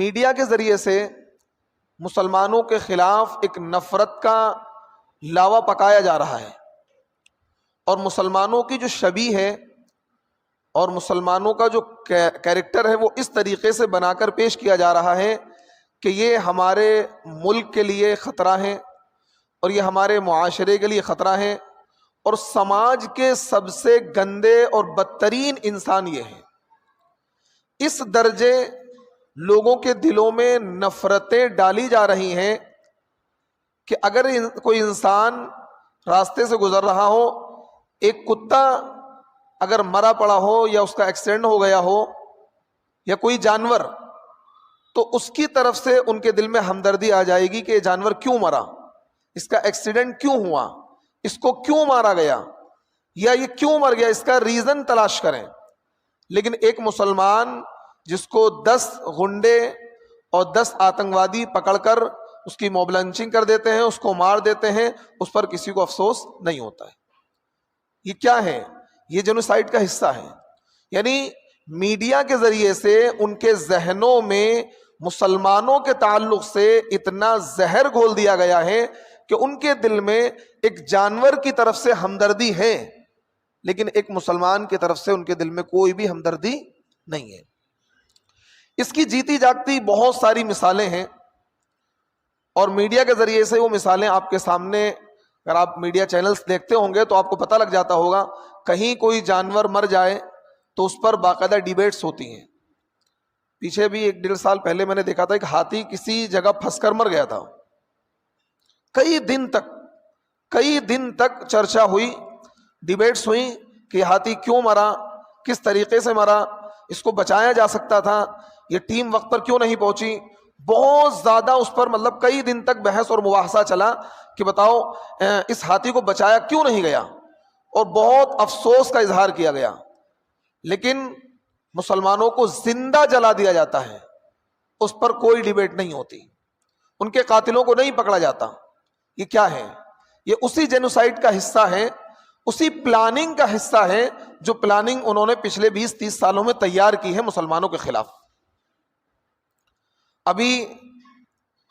Media کے ذریعے سے مسلمانوں کے خلاف ایک نفرت کا لاوا پکایا جا رہا ہے، اور مسلمانوں کی جو شبیہ ہے اور مسلمانوں کا جو کیریکٹر ہے وہ اس طریقے سے بنا کر پیش کیا جا رہا ہے کہ یہ ہمارے ملک کے لیے خطرہ ہے، اور یہ ہمارے معاشرے کے لیے خطرہ ہے، اور سماج کے سب سے گندے اور بدترین انسان یہ ہیں۔ اس درجے لوگوں کے دلوں میں نفرتیں ڈالی جا رہی ہیں کہ اگر کوئی انسان راستے سے گزر رہا ہو، ایک کتا اگر مرا پڑا ہو یا اس کا ایکسیڈنٹ ہو گیا ہو یا کوئی جانور، تو اس کی طرف سے ان کے دل میں ہمدردی آ جائے گی کہ یہ جانور کیوں مرا، اس کا ایکسیڈنٹ کیوں ہوا، اس کو کیوں مارا گیا، یا یہ کیوں مر گیا، اس کا ریزن تلاش کریں۔ لیکن ایک مسلمان جس کو 10 غنڈے اور 10 آتنکوادی پکڑ کر اس کی موب لنچنگ کر دیتے ہیں، اس کو مار دیتے ہیں، اس پر کسی کو افسوس نہیں ہوتا ہے۔ یہ کیا ہے؟ یہ جینوسائیڈ کا حصہ ہے۔ یعنی میڈیا کے ذریعے سے ان کے ذہنوں میں مسلمانوں کے تعلق سے اتنا زہر گھول دیا گیا ہے کہ ان کے دل میں ایک جانور کی طرف سے ہمدردی ہے، لیکن ایک مسلمان کی طرف سے ان کے دل میں کوئی بھی ہمدردی نہیں ہے۔ اس کی جیتی جاگتی بہت ساری مثالیں ہیں، اور میڈیا کے ذریعے سے وہ مثالیں آپ کے سامنے، اگر آپ میڈیا چینلز دیکھتے ہوں گے تو آپ کو پتہ لگ جاتا ہوگا، کہیں کوئی جانور مر جائے تو اس پر باقاعدہ ڈیبیٹس ہوتی ہیں۔ پیچھے بھی 1-1.5 سال پہلے میں نے دیکھا تھا ایک ہاتھی کسی جگہ پھنس کر مر گیا تھا، کئی دن تک چرچا ہوئی، ڈیبیٹس ہوئی کہ یہ ہاتھی کیوں مرا، کس طریقے سے مرا، اس کو بچایا جا سکتا تھا، یہ ٹیم وقت پر کیوں نہیں پہنچی۔ بہت زیادہ اس پر کئی دن تک بحث اور مباحثہ چلا کہ بتاؤ اس ہاتھی کو بچایا کیوں نہیں گیا، اور بہت افسوس کا اظہار کیا گیا۔ لیکن مسلمانوں کو زندہ جلا دیا جاتا ہے، اس پر کوئی ڈیبیٹ نہیں ہوتی، ان کے قاتلوں کو نہیں پکڑا جاتا۔ یہ کیا ہے؟ یہ اسی جینوسائیڈ کا حصہ ہے، اسی پلاننگ کا حصہ ہے جو پلاننگ انہوں نے پچھلے 20-30 سالوں میں تیار کی ہے مسلمانوں کے خلاف۔ ابھی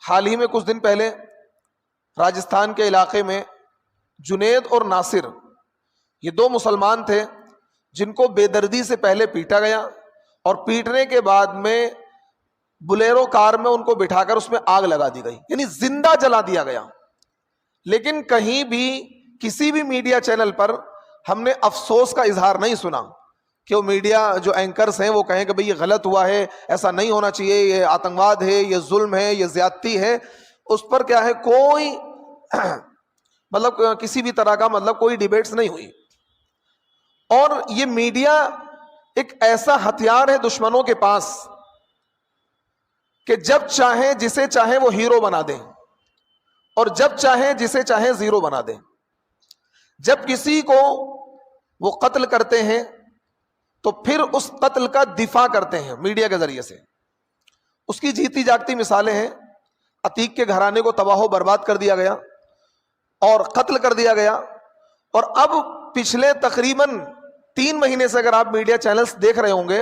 حال ہی میں کچھ دن پہلے راجستھان کے علاقے میں جنید اور ناصر، یہ 2 مسلمان تھے جن کو بے دردی سے پہلے پیٹا گیا، اور پیٹنے کے بعد میں بلیرو کار میں ان کو بٹھا کر اس میں آگ لگا دی گئی، یعنی زندہ جلا دیا گیا۔ لیکن کہیں بھی کسی بھی میڈیا چینل پر ہم نے افسوس کا اظہار نہیں سنا کہ وہ میڈیا جو اینکرز ہیں وہ کہیں کہ بھئی یہ غلط ہوا ہے، ایسا نہیں ہونا چاہیے، یہ آتنکواد ہے، یہ ظلم ہے، یہ زیادتی ہے۔ اس پر کیا ہے، کوئی کسی بھی طرح کا کوئی ڈیبیٹس نہیں ہوئی۔ اور یہ میڈیا ایک ایسا ہتھیار ہے دشمنوں کے پاس کہ جب چاہیں جسے چاہیں وہ ہیرو بنا دیں، اور جب چاہیں جسے چاہیں زیرو بنا دیں۔ جب کسی کو وہ قتل کرتے ہیں تو پھر اس قتل کا دفاع کرتے ہیں میڈیا کے ذریعے سے۔ اس کی جیتی جاگتی مثالیں ہیں، عتیق کے گھرانے کو تباہ و برباد کر دیا گیا اور قتل کر دیا گیا، اور اب پچھلے تقریباً 3 مہینے سے اگر آپ میڈیا چینلز دیکھ رہے ہوں گے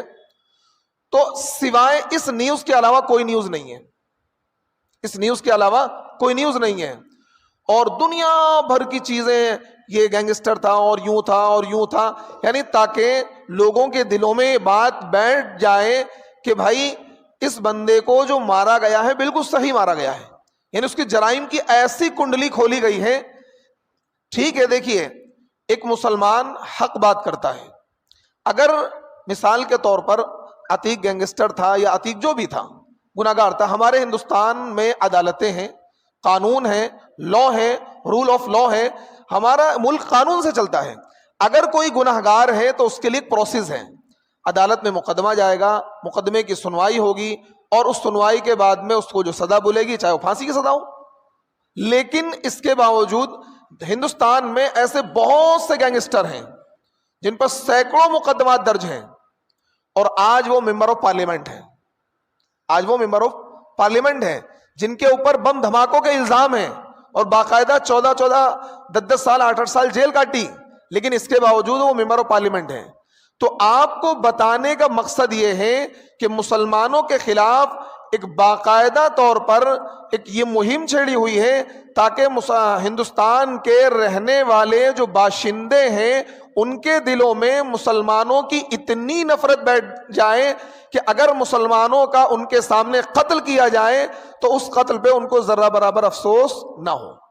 تو سوائے اس نیوز کے علاوہ کوئی نیوز نہیں ہے، اس نیوز کے علاوہ کوئی نیوز نہیں ہے، اور دنیا بھر کی چیزیں، یہ گینگسٹر تھا اور یوں تھا اور یوں تھا، یعنی تاکہ لوگوں کے دلوں میں یہ بات بیٹھ جائے کہ بھائی اس بندے کو جو مارا گیا ہے بالکل صحیح مارا گیا ہے، یعنی اس کی جرائم کی ایسی کنڈلی کھولی گئی ہے۔ ٹھیک ہے، دیکھیے ایک مسلمان حق بات کرتا ہے، اگر مثال کے طور پر عتیق گینگسٹر تھا یا عتیق جو بھی تھا، گناہگار تھا، ہمارے ہندوستان میں عدالتیں ہیں، قانون ہے، لا ہے، رول آف لا ہے، ہمارا ملک قانون سے چلتا ہے۔ اگر کوئی گناہگار ہے تو اس کے لیے ایک پروسیس ہے، عدالت میں مقدمہ جائے گا، مقدمے کی سنوائی ہوگی، اور اس سنوائی کے بعد میں اس کو جو سزا بولے گی چاہے وہ پھانسی کی سزا ہو۔ لیکن اس کے باوجود ہندوستان میں ایسے بہت سے گینگسٹر ہیں جن پر سینکڑوں مقدمات درج ہیں، اور آج وہ ممبر آف پارلیمنٹ ہیں، آج وہ ممبر آف پارلیمنٹ ہیں جن کے اوپر بم دھماکوں کے الزام ہیں، اور باقاعدہ 14 10 سال 8 سال جیل کاٹی، لیکن اس کے باوجود وہ ممبر آف پارلیمنٹ ہیں۔ تو آپ کو بتانے کا مقصد یہ ہے کہ مسلمانوں کے خلاف ایک باقاعدہ طور پر ایک یہ مہم چھیڑی ہوئی ہے تاکہ ہندوستان کے رہنے والے جو باشندے ہیں ان کے دلوں میں مسلمانوں کی اتنی نفرت بیٹھ جائے کہ اگر مسلمانوں کا ان کے سامنے قتل کیا جائے تو اس قتل پہ ان کو ذرہ برابر افسوس نہ ہو۔